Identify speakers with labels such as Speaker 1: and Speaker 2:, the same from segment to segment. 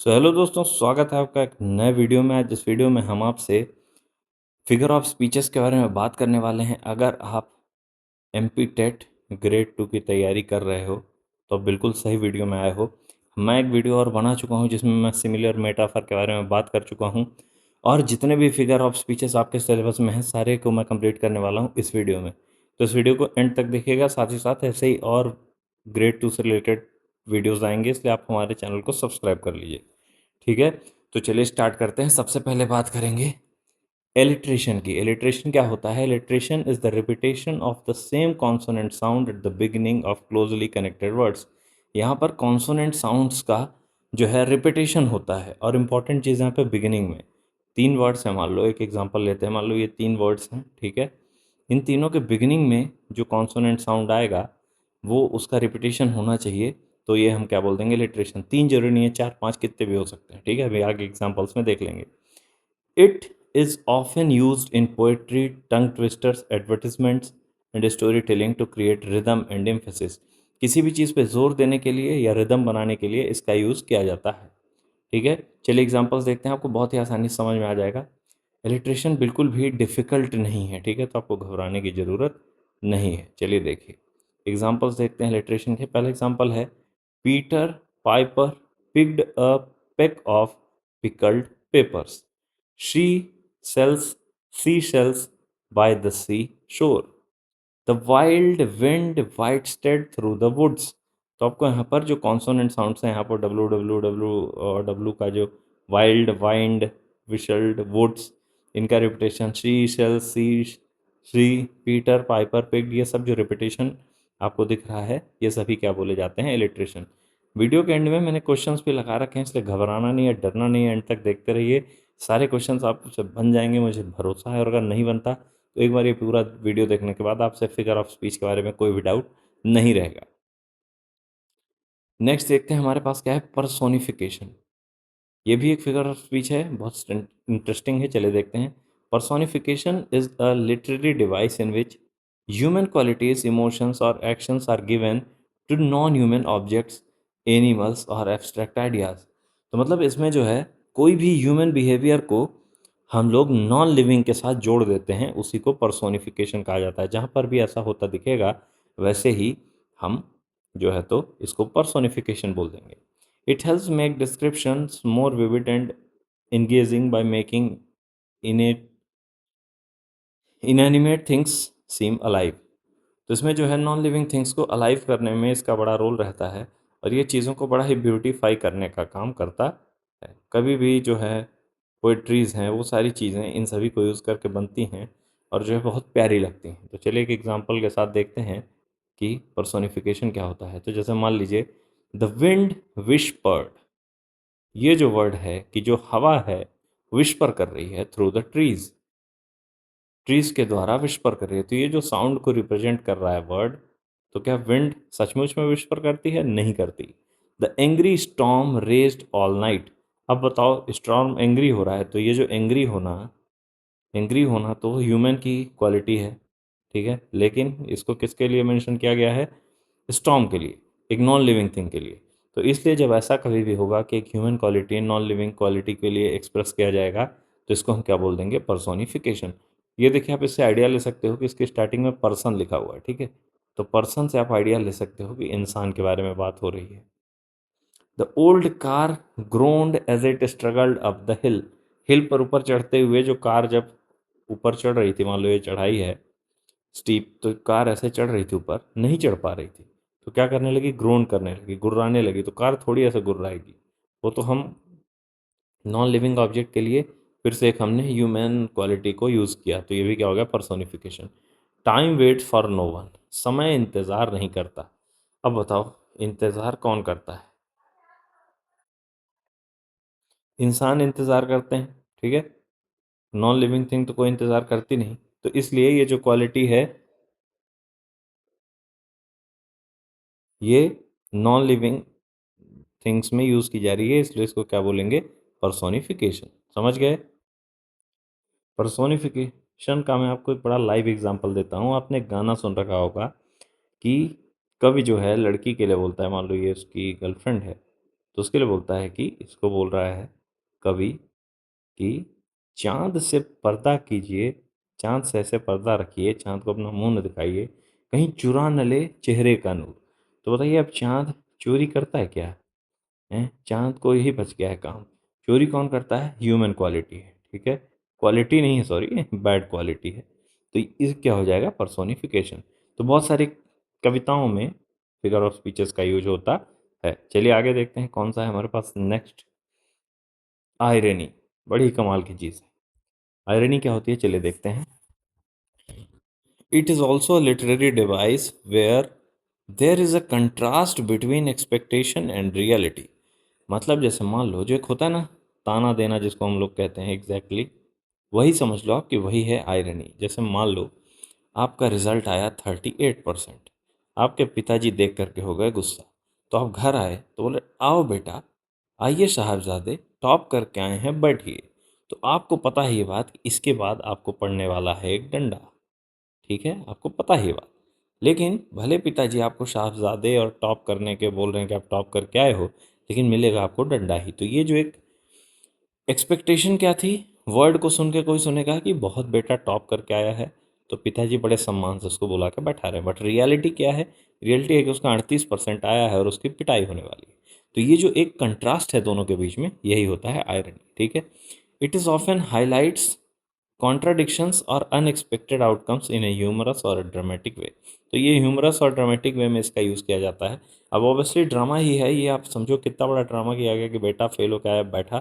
Speaker 1: Hello दोस्तों, स्वागत है आपका एक नए वीडियो में। आज इस वीडियो में हम आपसे फिगर ऑफ स्पीचेस के बारे में बात करने वाले हैं। अगर आप एमपी टेट ग्रेड 2 की तैयारी कर रहे हो तो बिल्कुल सही वीडियो में आए हो। मैं एक वीडियो और बना चुका हूं जिसमें मैं सिमिलर मेटाफर के बारे में बात कर चुका हूं, और जितने भी फिगर ऑफ स्पीचेस आपके सिलेबस में हैं सारे को मैं कंप्लीट करने वाला हूं इस वीडियो में। तो इस वीडियो को एंड तक देखिएगा, साथ ही साथ ऐसे ही और ग्रेड 2 से रिलेटेड वीडियोज़ आएंगे, इसलिए आप हमारे चैनल को सब्सक्राइब कर लीजिए। ठीक है, तो चलिए स्टार्ट करते हैं। सबसे पहले बात करेंगे एलिट्रेशन की। एलिट्रेशन क्या होता है? Alliteration is the repetition of the same consonant sound at the beginning of closely connected words. यहाँ पर कॉन्सोनेंट साउंड्स का जो है रिपीटेशन होता है, और इम्पॉर्टेंट चीज़ यहाँ पे बिगिनिंग में तीन वर्ड्स हैं। मान लो एक एग्जांपल लेते हैं, मान लो ये तीन वर्ड्स हैं, ठीक है। इन तीनों के बिगिनिंग में जो कॉन्सोनेंट साउंड आएगा वो उसका रिपीटेशन होना चाहिए। तो ये हम क्या बोल देंगे? लिटरेशन। तीन जरूरी नहीं है, चार पांच कितने भी हो सकते हैं, ठीक है। अभी आगे एग्जांपल्स में देख लेंगे। It is often used in poetry, tongue twisters, advertisements and storytelling to create rhythm and emphasis. किसी भी चीज़ पे जोर देने के लिए या रिदम बनाने के लिए इसका यूज़ किया जाता है, ठीक है। चलिए एग्जांपल्स देखते हैं, आपको बहुत ही आसानी से समझ में आ जाएगा। इलिट्रेशन बिल्कुल भी डिफ़िकल्ट नहीं है, ठीक है, तो आपको घबराने की ज़रूरत नहीं है। चलिए देखिए एग्जांपल्स देखते हैं इलिट्रेशन के। पहला एग्जांपल है, Peter Piper picked a peck of pickled peppers, she sells seashells by the sea shore, the wild wind whistled through the woods. तो आपको यहाँ पर जो कॉन्सोनेंट साउंड्स हैं, यहाँ पर डब्लू डब्लू डब्लू और डब्लू का जो वाइल्ड वाइंड विशल्ड वुड्स, इनका repetition she shell sea shore Peter Piper pig, ये सब जो रिपीटेशन आपको दिख रहा है ये सभी क्या बोले जाते हैं? इलिट्रेशन। वीडियो के एंड में मैंने क्वेश्चंस भी लगा रखे हैं, इसलिए घबराना नहीं है, डरना नहीं है, एंड तक देखते रहिए। सारे क्वेश्चंस आपसे बन जाएंगे, मुझे भरोसा है। और अगर नहीं बनता तो एक बार ये पूरा वीडियो देखने के बाद आपसे फिगर ऑफ स्पीच के बारे में कोई भी डाउट नहीं रहेगा। नेक्स्ट देखते हैं हमारे पास क्या है, पर्सोनिफिकेशन। ये भी एक फिगर ऑफ स्पीच है, बहुत इंटरेस्टिंग है। चले देखते हैं। Personification is a literary device in which human qualities, emotions और actions are given to non human objects, animals और एब्स्ट्रैक्ट आइडियाज। तो मतलब इसमें जो है कोई भी ह्यूमन बिहेवियर को हम लोग नॉन लिविंग के साथ जोड़ देते हैं, उसी को पर्सोनिफिकेशन कहा जाता है। जहाँ पर भी ऐसा होता दिखेगा वैसे ही हम जो है तो इसको पर्सोनिफिकेशन बोल देंगे। It helps make descriptions more vivid and engaging by making innate inanimate things seam alive. तो इसमें जो है नॉन लिविंग थिंग्स को अलाइव करने में इसका बड़ा रोल रहता है, और ये चीज़ों को बड़ा ही ब्यूटीफाई करने का काम करता है। कभी भी जो है पोइट्रीज़ हैं, वो सारी चीज़ें इन सभी को यूज़ करके बनती हैं और जो है बहुत प्यारी लगती हैं। तो चलिए एक एग्जांपल के साथ देखते हैं कि पर्सोनिफिकेशन क्या होता है। तो जैसे मान लीजिए, द विंड विस्पर्ड। ये जो वर्ड है कि जो हवा है विस्पर कर रही है थ्रू द ट्रीज, ट्रीज के द्वारा विस्पर कर रही है। तो ये जो साउंड को रिप्रेजेंट कर रहा है वर्ड, तो क्या विंड सचमुच में विस्पर करती है? नहीं करती। The angry storm raised all night. अब बताओ, स्टॉर्म एंग्री हो रहा है, तो ये जो एंग्री होना तो ह्यूमन की क्वालिटी है, ठीक है, लेकिन इसको किसके लिए मेंशन किया गया है? स्टॉर्म के लिए, एक नॉन लिविंग थिंग के लिए। तो इसलिए जब ऐसा कभी भी होगा कि एक human quality non living quality के लिए एक्सप्रेस किया जाएगा, तो इसको हम क्या बोल देंगे? पर्सोनिफिकेशन। ये देखिए, आप इससे आइडिया ले सकते हो कि इसकी स्टार्टिंग में पर्सन लिखा हुआ है, ठीक है। तो पर्सन से आप आइडिया ले सकते हो कि इंसान के बारे में बात हो रही है। The old car groaned as it struggled up the hill. Hill पर ऊपर चढ़ते हुए जो कार जब ऊपर चढ़ रही थी, मान लो ये चढ़ाई है स्टीप, तो कार ऐसे चढ़ रही थी, ऊपर नहीं चढ़ पा रही थी, तो क्या करने लगी? ग्रोन करने लगी, गुर्राने लगी। तो कार थोड़ी ऐसे गुर्राएगी, वो तो हम नॉन लिविंग ऑब्जेक्ट के लिए फिर से एक हमने ह्यूमन क्वालिटी को यूज़ किया, तो ये भी क्या हो गया? Personification. Time wait for no one. समय इंतज़ार नहीं करता। अब बताओ, इंतज़ार कौन करता है? इंसान इंतज़ार करते हैं, ठीक है। नॉन लिविंग थिंग तो कोई इंतज़ार करती नहीं। तो इसलिए ये जो क्वालिटी है ये नॉन लिविंग थिंग्स में यूज़ की जा रही है, इसलिए इसको क्या बोलेंगे? पर्सोनिफिकेशन। समझ गए? पर्सोनिफिकेशन का मैं आपको एक बड़ा लाइव एग्जांपल देता हूँ। आपने एक गाना सुन रखा होगा कि कवि जो है लड़की के लिए बोलता है, मान लो ये उसकी गर्लफ्रेंड है, तो उसके लिए बोलता है कि इसको बोल रहा है कवि कि चाँद से पर्दा कीजिए, चाँद से ऐसे पर्दा रखिए, चाँद को अपना मुँह न दिखाइए, कहीं चुरा न ले चेहरे का नूर। तो बताइए अब चाँद चोरी करता है क्या? हैं? चाँद को यही बच गया है काम। चोरी कौन करता है? ह्यूमन क्वालिटी है, ठीक है? क्वालिटी नहीं है, सॉरी, बैड क्वालिटी है। तो इस क्या हो जाएगा? पर्सोनिफिकेशन। तो बहुत सारी कविताओं में फिगर ऑफ स्पीचेस का यूज़ होता है। चलिए आगे देखते हैं कौन सा है हमारे पास नेक्स्ट। आयरनी, बड़ी कमाल की चीज़ है। आयरनी क्या होती है? चलिए देखते हैं। It is also a literary device where there is a contrast between expectation and reality. मतलब जैसे मान लो जो एक होता है ना, ताना देना जिसको हम लोग कहते हैं, एग्जैक्टली वही समझ लो आप कि वही है आयरनी। जैसे मान लो आपका रिजल्ट आया 38%, आपके पिताजी देख करके हो गए गुस्सा। तो आप घर आए तो बोले आओ बेटा, आइए साहबजादे, टॉप करके आए हैं, बैठिए। तो आपको पता है ये बात कि इसके बाद आपको पड़ने वाला है एक डंडा, ठीक है, आपको पता ही ये बात। लेकिन भले पिताजी आपको साहबजादे और टॉप करने के बोल रहे हैं कि आप टॉप करके आए हो, लेकिन मिलेगा आपको डंडा ही। तो ये जो एक एक्सपेक्टेशन क्या थी, वर्ड को सुन के कोई सुनेगा कि बहुत बेटा टॉप करके आया है, तो पिताजी बड़े सम्मान से उसको बुला के बैठा रहे हैं। बट रियलिटी क्या है? रियलिटी है कि उसका 38% आया है और उसकी पिटाई होने वाली है। तो ये जो एक कंट्रास्ट है दोनों के बीच में, यही होता है आयरनी, ठीक है। It is often highlights contradictions और unexpected outcomes in a humorous और ड्रामेटिक वे। तो ये ह्यूमरस और ड्रामेटिक वे में इसका यूज़ किया जाता है। अब ऑब्वियसली ड्रामा ही है ये, आप समझो कितना बड़ा ड्रामा किया गया कि बेटा फेल होकर आया, बैठा,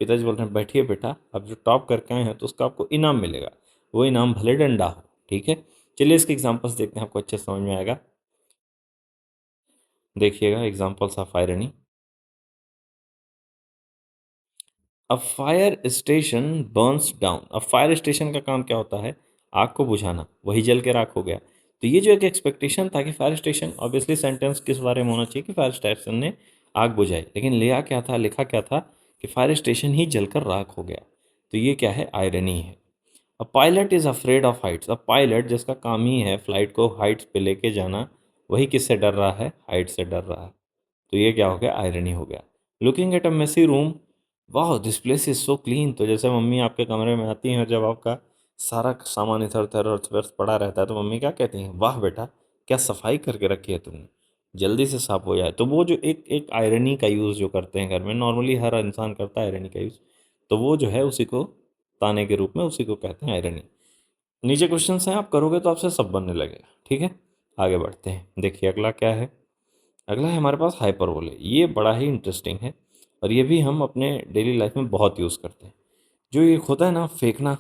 Speaker 1: पिताजी बोल रहे हैं बैठिए बेटा, अब जो टॉप करके आए हैं तो उसका आपको इनाम मिलेगा, वो इनाम भले डंडा हो, ठीक है। चलिए इसके एग्जाम्पल्स देखते हैं, आपको अच्छे समझ में आएगा। देखिएगा एग्जाम्पल्स ऑफ आयरनी। अब फायर स्टेशन बर्न्स डाउन। अब फायर स्टेशन का काम क्या होता है? आग को बुझाना, वही जल के राख हो गया। तो ये जो एक एक्सपेक्टेशन था कि फायर स्टेशन, ऑब्वियसली सेंटेंस किस बारे में होना चाहिए कि फायर स्टेशन ने आग बुझाई, लेकिन लिया क्या था, लिखा क्या था कि फायर स्टेशन ही जलकर राख हो गया। तो ये क्या है? आयरनी है। A pilot is afraid of Heights. अब पायलट जिसका काम ही है फ्लाइट को हाइट्स पे लेके जाना, वही किससे डर रहा है? हाइट से डर रहा है। तो ये क्या हो गया? आयरनी हो गया। Looking at a messy room, वाह this place is so clean. तो जैसे मम्मी आपके कमरे में आती हैं और जब आपका सारा सामान इधर उधर और वर्ष पड़ा रहता है तो मम्मी क्या कहती हैं? वाह बेटा, क्या सफाई करके रखी है तुमने, जल्दी से साफ हो जाए। तो वो जो एक एक आयरनी का यूज़ जो करते हैं घर में, नॉर्मली हर इंसान करता है आयरनी का यूज़, तो वो जो है उसी को ताने के रूप में उसी को कहते हैं आयरनी। नीचे क्वेश्चन हैं, आप करोगे तो आपसे सब बनने लगेगा, ठीक है। आगे बढ़ते हैं, देखिए अगला क्या है। अगला है हमारे पास हाइपरबोले। ये बड़ा ही इंटरेस्टिंग है और ये भी हम अपने डेली लाइफ में बहुत यूज़ करते हैं। जो ये होता है ना फेंकना,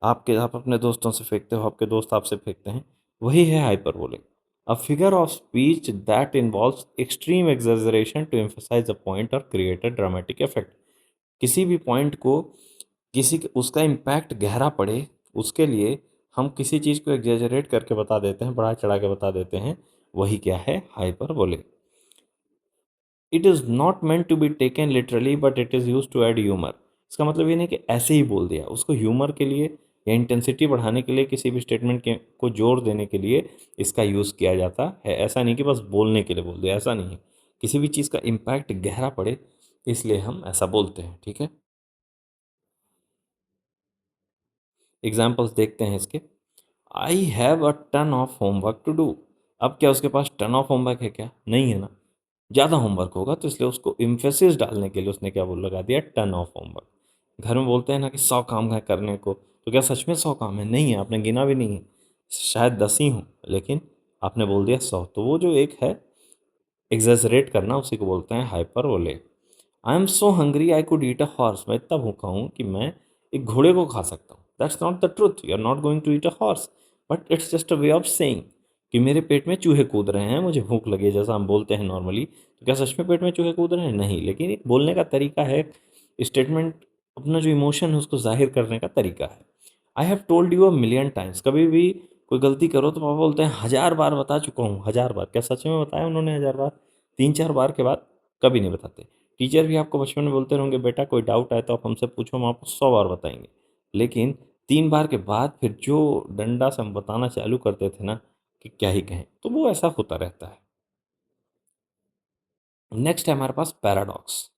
Speaker 1: आप अपने दोस्तों से फेंकते हो, आपके दोस्त आपसे फेंकते हैं, वही है hyperbole. A figure of speech that involves extreme exaggeration to emphasise a point और क्रिएट अ ड्रामेटिक इफेक्ट। किसी भी पॉइंट को, उसका इम्पैक्ट गहरा पड़े, उसके लिए हम किसी चीज़ को एग्जेजरेट करके बता देते हैं, बढ़ा चढ़ा के बता देते हैं, वही क्या है? Hyperbole. It is not meant to be taken literally but it is use to add humour. इसका मतलब ये नहीं कि ऐसे ही बोल दिया, उसको ह्यूमर के लिए या इंटेंसिटी बढ़ाने के लिए, किसी भी स्टेटमेंट के को जोर देने के लिए इसका यूज़ किया जाता है। ऐसा नहीं कि बस बोलने के लिए बोल दिया, ऐसा नहीं है। किसी भी चीज़ का इम्पैक्ट गहरा पड़े इसलिए हम ऐसा बोलते हैं, ठीक है। एग्जाम्पल्स देखते हैं इसके। I have a ton of homework to do. अब क्या उसके पास टन ऑफ होमवर्क है क्या? नहीं है ना। ज़्यादा होमवर्क होगा तो इसलिए उसको इम्फेसिस डालने के लिए उसने क्या बोल लगा दिया? Ton of homework. घर में बोलते हैं ना कि 100 काम है करने को, तो क्या सच में 100 काम है? नहीं है, आपने गिना भी नहीं है, शायद 10 ही हों, लेकिन आपने बोल दिया 100। तो वो जो एक है एग्जेजरेट करना, उसी को बोलते हैं hyperbole. I am so hungry I could eat a horse. मैं इतना भूखा हूँ कि मैं एक घोड़े को खा सकता हूँ। That's not the truth, you are not going to eat a horse, but it's just a way of saying कि मेरे पेट में चूहे कूद रहे हैं, मुझे भूख लगी है, जैसा हम बोलते हैं नॉर्मली। तो क्या सच में पेट में चूहे कूद रहे हैं? नहीं, लेकिन एक बोलने का तरीका है, स्टेटमेंट, अपना जो इमोशन है उसको जाहिर करने का तरीका है। I have told you a million times. कभी भी कोई गलती करो तो पापा बोलते हैं 1000 बार बता चुका हूँ, 1000 बार। क्या सच में बताया उन्होंने 1000 बार? 3-4 बार के बाद कभी नहीं बताते। टीचर भी आपको बचपन में बोलते रहेंगे बेटा कोई डाउट आए तो आप हमसे पूछो, हम आपको 100 बार बताएंगे। लेकिन 3 बार के बाद फिर जो डंडा से हम बताना चालू करते थे ना कि क्या ही कहें, तो वो ऐसा होता रहता है। नेक्स्ट है हमारे पास पैराडॉक्स।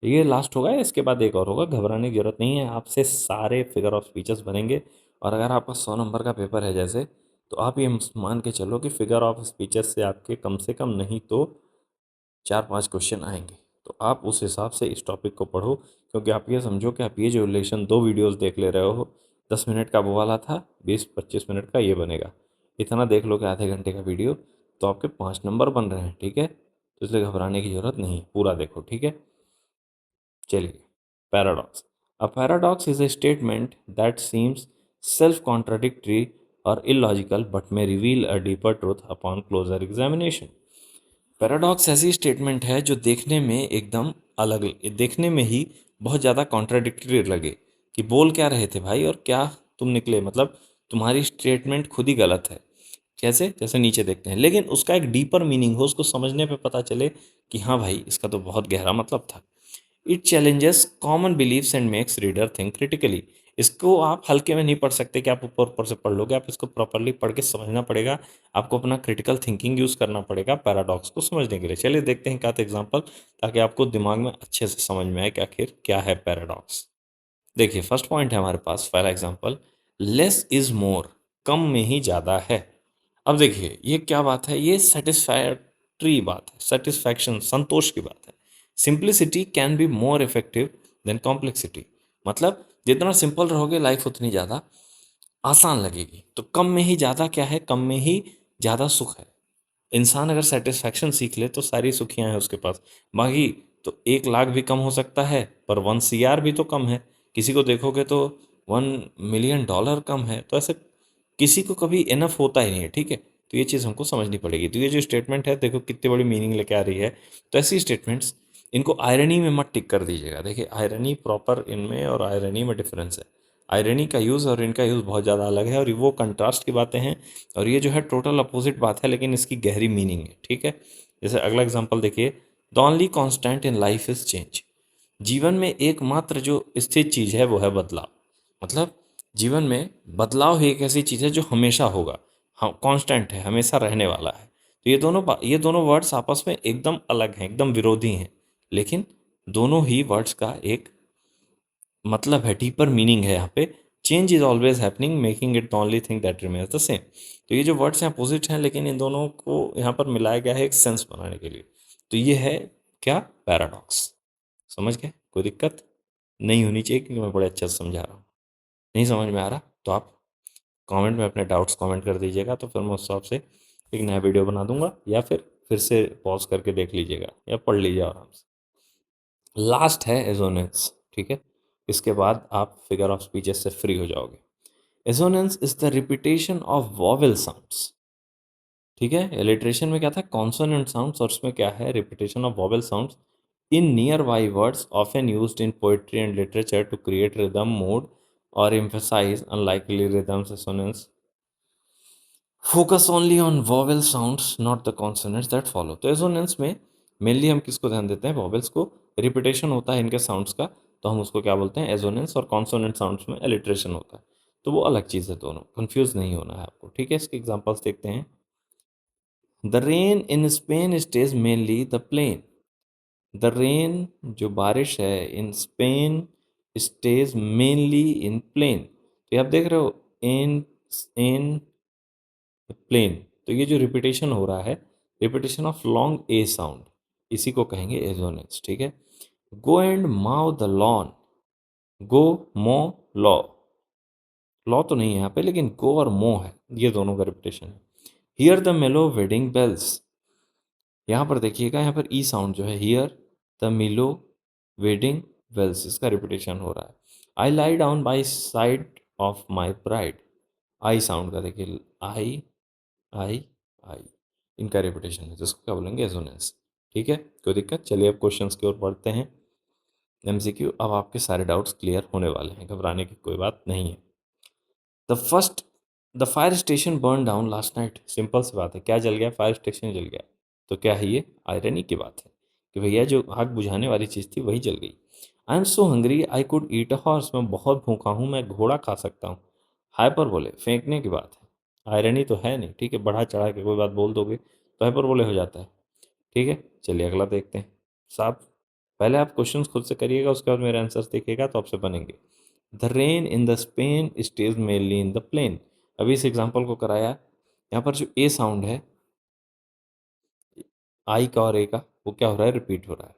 Speaker 1: ये लास्ट होगा, इसके बाद एक और होगा, घबराने की जरूरत नहीं है, आपसे सारे फिगर ऑफ स्पीचेस बनेंगे। और अगर आपका 100 नंबर का पेपर है जैसे, तो आप ये मान के चलो कि फिगर ऑफ स्पीचेस से आपके कम से कम नहीं तो 4-5 क्वेश्चन आएंगे। तो आप उस हिसाब से इस टॉपिक को पढ़ो, क्योंकि आप ये समझो कि आप ये जो रिलेशन 2 वीडियोस देख ले रहे हो, 10 मिनट का वो वाला था, 20-25 मिनट का ये बनेगा, इतना देख लो कि आधे घंटे का वीडियो, तो आपके 5 नंबर बन रहे हैं, ठीक है। तो इसलिए घबराने की ज़रूरत नहीं, पूरा देखो, ठीक है। चलिए, paradox. A paradox is a statement that seems self contradictory और illogical but may reveal a deeper truth upon closer examination। Paradox ऐसी स्टेटमेंट है जो देखने में एकदम अलग, देखने में ही बहुत ज़्यादा कॉन्ट्राडिक्टरी लगे, कि बोल क्या रहे थे भाई और क्या तुम निकले, मतलब तुम्हारी स्टेटमेंट खुद ही गलत है। कैसे? जैसे नीचे देखते हैं, लेकिन उसका एक डीपर मीनिंग हो, उसको समझने पे पता चले कि हाँ भाई, इसका तो बहुत गहरा मतलब था। It challenges common believes and makes reader think critically. इसको आप हल्के में नहीं पढ़ सकते कि आप ऊपर ऊपर से पढ़ लोगे, आप इसको प्रॉपरली पढ़ के समझना पड़ेगा। आपको अपना क्रिटिकल थिंकिंग यूज़ करना पड़ेगा पैराडॉक्स को समझने के लिए। चलिए देखते हैं क्या था एग्जांपल, ताकि आपको दिमाग में अच्छे से समझ में आए कि आखिर क्या है पैराडॉक्स। देखिए, फर्स्ट पॉइंट है हमारे पास, पहला एग्जांपल, लेस इज मोर, कम में ही ज़्यादा है। अब देखिए ये क्या बात है, ये सेटिस्फैक्ट्री बात है, सेटिस्फैक्शन, संतोष की बात है। Simplicity can be more effective than complexity. मतलब जितना सिंपल रहोगे लाइफ उतनी ज़्यादा आसान लगेगी। तो कम में ही ज़्यादा क्या है, कम में ही ज़्यादा सुख है। इंसान अगर सेटिस्फैक्शन सीख ले तो सारी सुखियां हैं उसके पास। बाकी तो 1 लाख भी कम हो सकता है, पर 1 CR भी तो कम है। किसी को देखोगे तो 1 मिलियन डॉलर कम है, तो ऐसे किसी को कभी इनफ होता ही नहीं है, ठीक है। तो ये चीज़ हमको समझनी पड़ेगी। तो ये जो स्टेटमेंट है, देखो कितनी बड़ी मीनिंग लेके आ रही है। तो ऐसी स्टेटमेंट्स, इनको आयरनी में मत टिक कर दीजिएगा। देखिए, आयरनी प्रॉपर इनमें और आयरनी में डिफरेंस है। आयरनी का यूज़ और इनका यूज़ बहुत ज़्यादा अलग है, और वो कंट्रास्ट की बातें हैं, और ये जो है टोटल अपोजिट बात है, लेकिन इसकी गहरी मीनिंग है, ठीक है। जैसे अगला एग्जांपल देखिए, the only constant in life is change. जीवन में एकमात्र जो स्थिर चीज़ है वो है बदलाव। मतलब जीवन में बदलाव ही एक ऐसी चीज़ है जो हमेशा होगा, हाँ कांस्टेंट है, हमेशा रहने वाला है। तो ये दोनों वर्ड्स आपस में एकदम अलग हैं, एकदम विरोधी हैं, लेकिन दोनों ही वर्ड्स का एक मतलब है, डीपर मीनिंग है यहाँ पे। Change is always happening making it the only thing that remains the same. तो ये जो वर्ड्स हैं अपोजिट हैं, लेकिन इन दोनों को यहाँ पर मिलाया गया है एक सेंस बनाने के लिए। तो ये है क्या, पैराडॉक्स। समझ गए? कोई दिक्कत नहीं होनी चाहिए, क्योंकि मैं बड़े अच्छे से समझा रहा हूँ। नहीं समझ में आ रहा तो आप कमेंट में अपने डाउट्स कमेंट कर दीजिएगा, तो फिर मैं उस हिसाब से एक नया वीडियो बना दूंगा, या फिर से पॉज करके देख लीजिएगा या पढ़ लीजिए आराम से। लास्ट है एजोनेंस, ठीक है। इसके बाद आप फिगर ऑफ स्पीचेस से फ्री हो जाओगे। Assonance is the repetition of vowel sounds, ठीक है। एलिट्रेशन में क्या था, कॉन्सोनेंट साउंड्स, और उसमें क्या है, repetition of vowel sounds in nearby words often used in poetry and literature to create rhythm mood और emphasize unlikely rhythms assonance focus only on vowel sounds not the consonants that follow. तो assonance में mainly हम किसको ध्यान देते हैं, vowels को। Repetition होता है इनके साउंड्स का, तो हम उसको क्या बोलते हैं, एजोनेंस। और कॉन्सोनेंट साउंड्स में एलिट्रेशन होता है, तो वो अलग चीज़ है, दोनों कंफ्यूज नहीं होना है आपको, ठीक है। इसके एग्जांपल्स देखते हैं। The rain in Spain stays mainly the plain. The rain जो बारिश है in Spain stays mainly in plain. तो ये आप देख रहे हो, इन प्लेन। तो ये जो रिपीटेशन हो रहा है, repetition of long A sound, इसी को कहेंगे एजोनेंस, ठीक है। Go and mow the lawn, go mow law, law तो नहीं है यहाँ पे, लेकिन गो और मो है, ये दोनों का रिपीटेशन है। Hear the mellow wedding bells, यहाँ पर देखिएगा, यहाँ पर ई साउंड जो है, hear the mellow wedding bells, इसका रिपीटेशन हो रहा है। I lie down by side of my bride, I sound का देखिए, आई आई आई, इनका रिपीटेशन है, जिसको क्या बोलेंगे, एजोनेंस, ठीक है। कोई दिक्कत? चलिए अब क्वेश्चंस की ओर बढ़ते हैं। एमसीक्यू, अब आपके सारे डाउट्स क्लियर होने वाले हैं, घबराने की कोई बात नहीं है। The first the fire station burn down last night. Simple सी बात है, क्या जल गया, फायर स्टेशन जल गया। तो क्या है ये, आयरनी की बात है कि भैया जो आग बुझाने वाली चीज़ थी वही जल गई। I am so hungry I could eat a horse, मैं बहुत भूखा हूँ, मैं घोड़ा खा सकता हूँ। हाइपर बोले, फेंकने की बात है, आयरनी तो है नहीं, ठीक है। बढ़ा चढ़ा के कोई बात बोल दोगे तो हाइपर बोले हो जाता है, ठीक है। चलिए अगला देखते हैं। साहब पहले आप क्वेश्चंस खुद से करिएगा, उसके बाद मेरे आंसर्स देखिएगा तो आपसे बनेंगे। The rain in the Spain stays mainly in the plain. अभी इस एग्जाम्पल को कराया, यहाँ पर जो ए साउंड है, आई का और ए का, वो क्या हो रहा है, रिपीट हो रहा है,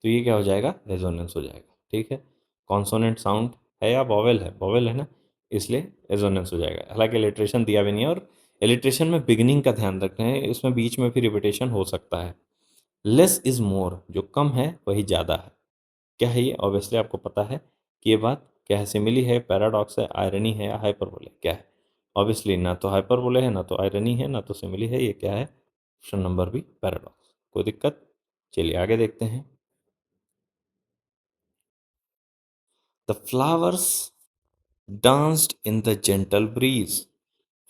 Speaker 1: तो ये क्या हो जाएगा, रेजोनेंस हो जाएगा। ठीक है, कॉन्सोनेंट साउंड है या वॉवेल है ना, इसलिए रेजोनेंस हो जाएगा। हालांकि इलिट्रेशन दिया भी नहीं है, और इलिट्रेशन में बिगिनिंग का ध्यान रखना है, इसमें बीच में फिर रिपीटेशन हो सकता है। लेस इज मोर, जो कम है वही ज़्यादा है। क्या है ये, ऑब्वियसली आपको पता है कि ये बात क्या है, सिमिली है, पैराडॉक्स है, आयरनी है या हाइपरबोले, क्या है। ऑब्वियसली ना तो हाइपरबोले है, ना तो आयरनी है, ना तो सिमिली है, ये क्या है, ऑप्शन नंबर बी पैराडॉक्स। कोई दिक्कत, चलिए आगे देखते हैं। The flowers danced in the gentle breeze.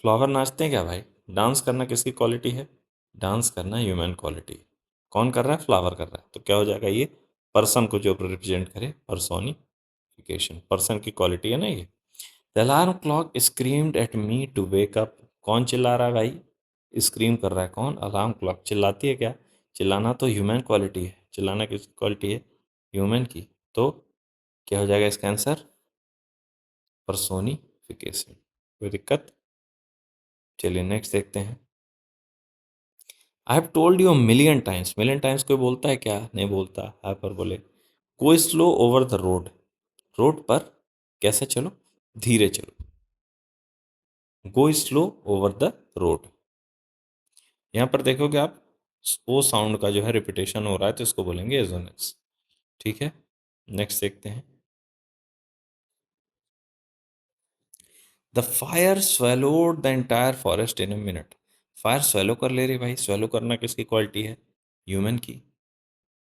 Speaker 1: Flower नाचते हैं क्या भाई, डांस करना किसकी क्वालिटी है, डांस करना ह्यूमन क्वालिटी। कौन कर रहा है, फ्लावर कर रहा है, तो क्या हो जाएगा ये, पर्सन को जो रिप्रेजेंट करे, पर्सोनिफिकेशन, पर्सन की क्वालिटी है ना ये। The alarm clock screamed at me to wake up. कौन चिल्ला रहा है भाई, स्क्रीम कर रहा है कौन, अलार्म क्लॉक। चिल्लाती है क्या, चिल्लाना तो ह्यूमन क्वालिटी है, चिल्लाना किसकी क्वालिटी है, ह्यूमन की। तो क्या हो जाएगा इसका आंसर, पर्सोनिफिकेशन। कोई दिक्कत, चलिए नेक्स्ट देखते हैं। I have told you million times कोई बोलता है क्या, नहीं बोलता, हाइपर बोले। Go slow over the road, road पर कैसे चलो, धीरे चलो। Go slow over the road, यहाँ पर देखोगे आप, ओ साउंड का जो है रिपीटेशन हो रहा है, तो इसको बोलेंगे एजोनेंस। ठीक है, नेक्स्ट देखते हैं। The fire swallowed the entire forest in a minute. Fire swallow कर ले रही भाई, स्वेलो करना किसकी क्वालिटी है, ह्यूमन की।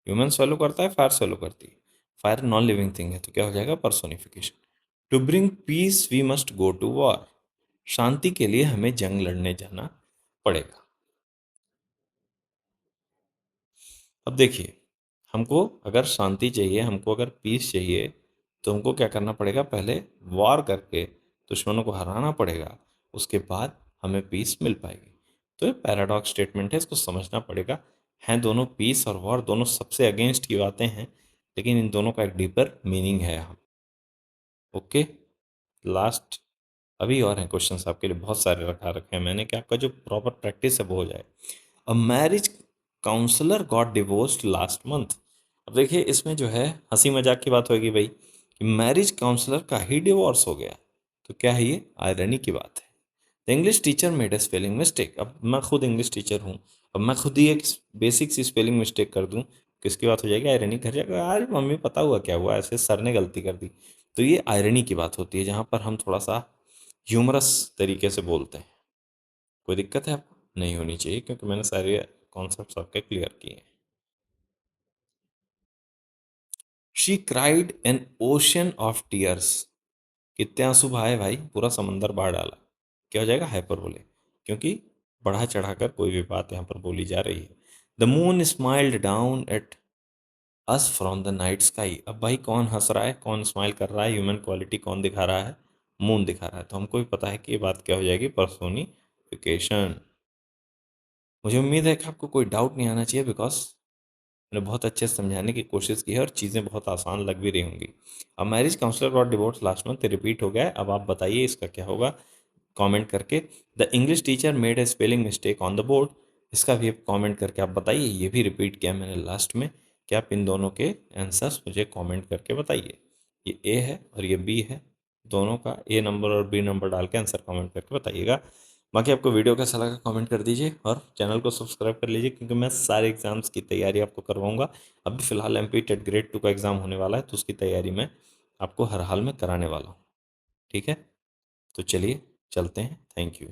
Speaker 1: ह्यूमन स्वेलो करता है, फायर स्वेलो करती है। फायर नॉन लिविंग थिंग है, तो क्या हो जाएगा, personification. To bring peace we must go to war. शांति के लिए हमें जंग लड़ने जाना पड़ेगा। अब देखिए, हमको अगर शांति चाहिए, हमको अगर पीस चाहिए, तो हमको क्या करना पड़ेगा, पहले वॉर करके दुश्मनों को हराना पड़ेगा, उसके बाद हमें पीस मिल पाएगी। तो ये पैराडॉक्स स्टेटमेंट है, इसको समझना पड़ेगा। हैं दोनों, पीस और वॉर दोनों सबसे अगेंस्ट की बातें हैं, लेकिन इन दोनों का एक डीपर मीनिंग है यहाँ। ओके, लास्ट अभी और हैं क्वेश्चंस आपके लिए, बहुत सारे रखा रखे हैं मैंने, कि आपका जो प्रॉपर प्रैक्टिस है वो हो जाए। A marriage counsellor got divorced last month. अब देखिए, इसमें जो है हंसी मजाक की बात होगी भाई, कि मैरिज काउंसलर का ही डिवोर्स हो गया, तो क्या है ये, आयरनी की बात है। The English teacher made a spelling mistake. अब मैं खुद इंग्लिश टीचर हूँ, अब मैं खुद ही एक बेसिक सी स्पेलिंग मिस्टेक कर दूँ, किसकी बात हो जाएगी, आयरनी। घर जाकर यार मम्मी पता हुआ क्या हुआ, ऐसे सर ने गलती कर दी, तो ये आयरनी की बात होती है, जहाँ पर हम थोड़ा सा ह्यूमरस तरीके से बोलते हैं। कोई दिक्कत है आपको, नहीं होनी चाहिए, क्योंकि मैंने सारे कॉन्सेप्ट आपके क्लियर किए हैं। She cried N ocean of tears. कितने आंसू बहाए भाई, पूरा समंदर बहा डाला। क्या हो जाएगा, हाइपर बोले, क्योंकि बढ़ा चढ़ाकर कोई भी बात यहाँ पर बोली जा रही है। The moon smiled down at us from the night sky. अब भाई कौन हंस रहा है, कौन स्माइल कर रहा है, ह्यूमन क्वालिटी कौन दिखा रहा है, मून दिखा रहा है, तो हमको भी पता है कि ये बात क्या हो जाएगी, पर्सोनिफिकेशन। मुझे उम्मीद है कि आपको कोई डाउट नहीं आना चाहिए, बिकॉज मैंने बहुत अच्छे से समझाने की कोशिश की है, और चीज़ें बहुत आसान लग भी रही होंगी। अब marriage counsellor got divorce last month repeat हो गया है, अब आप बताइए इसका क्या होगा, कमेंट करके। The English teacher made a spelling mistake on the board. इसका भी कमेंट करके आप बताइए, ये भी रिपीट किया मैंने लास्ट में, कि आप इन दोनों के आंसर्स मुझे कमेंट करके बताइए। ये ए है और ये बी है, दोनों का ए नंबर और बी नंबर डाल के आंसर कमेंट करके बताइएगा। बाकी आपको वीडियो कैसा लगा कमेंट कर दीजिए, और चैनल को सब्सक्राइब कर लीजिए, क्योंकि मैं सारे एग्जाम्स की तैयारी आपको करवाऊंगा। अभी फिलहाल एमपी टेट ग्रेड 2 का एग्ज़ाम होने वाला है, तो उसकी तैयारी मैं आपको हर हाल में कराने वाला हूँ। ठीक है, तो चलिए चलते हैं, थैंक यू।